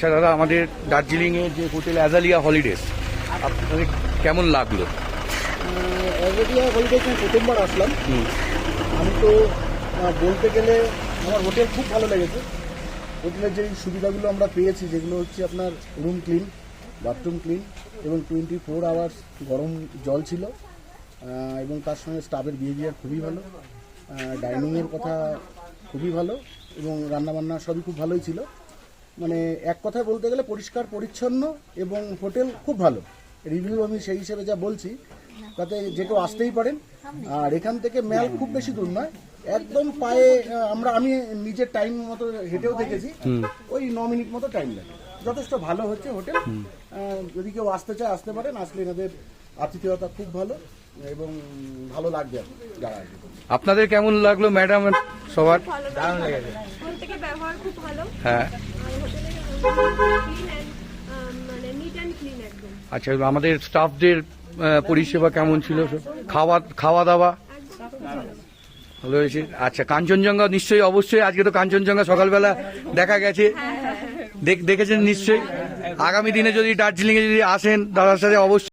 আচ্ছা দাদা, আমাদের দার্জিলিংয়ে যে হোটেল অ্যাজালিয়া হলিডেজ আপনাদের কেমন লাগলো? অ্যাজালিয়া হলিডেজ আমি প্রথমবার আসলাম। আমি তো বলতে গেলে আমার হোটেল খুব ভালো লেগেছে। হোটেলের যে সুবিধাগুলো আমরা পেয়েছি, যেগুলো হচ্ছে আপনার রুম ক্লিন, বাথরুম ক্লিন এবং 24 আওয়ার্স গরম জল ছিল, এবং তার সঙ্গে স্টাফের বিহেভিয়ার খুবই ভালো, ডাইনিংয়ের কথা খুবই ভালো এবং রান্নাবান্না সবই খুব ভালোই ছিল। মানে এক কথায় বলতে গেলে পরিষ্কার পরিচ্ছন্ন এবং হোটেল খুব ভালো। রিভিউ আমি সেই হিসেবে যা বলছি, তাতে যে কেউ আসতেই পারেন। আর এখান থেকে ম্যাল খুব বেশি দূর নয়, একদম পায়ে আমি নিজের টাইম মতো হেঁটেও দেখেছি, ওই 9 মিনিট মতো টাইম লাগে। যথেষ্ট ভালো হচ্ছে হোটেল। যদি কেউ আসতে চায় আসতে পারেন, আসলে এনাদের আতিথেয়তা খুব ভালো এবং ভালো লাগবে যারা আসবে। আপনাদের কেমন লাগলো ম্যাডাম সবার? দারুণ লেগেছে। প্রত্যেকের ব্যবহার খুব ভালো। হ্যাঁ, আর হোটেলের ক্লিন এন্ড মানে নিট এন্ড ক্লিন একদম। আচ্ছা, আমাদের স্টাফদের পরিষেবা কেমন ছিল? খাওয়া দাওয়া ভালো হয়েছে। আচ্ছা, কাঞ্চনজঙ্ঘা নিশ্চয়ই অবশ্যই আজকে তো কাঞ্চনজঙ্ঘা সকালবেলা দেখা গেছে, দেখেছেন নিশ্চয়ই। আগামী দিনে যদি দার্জিলিংয়ে যদি আসেন দাদার সাথে অবশ্যই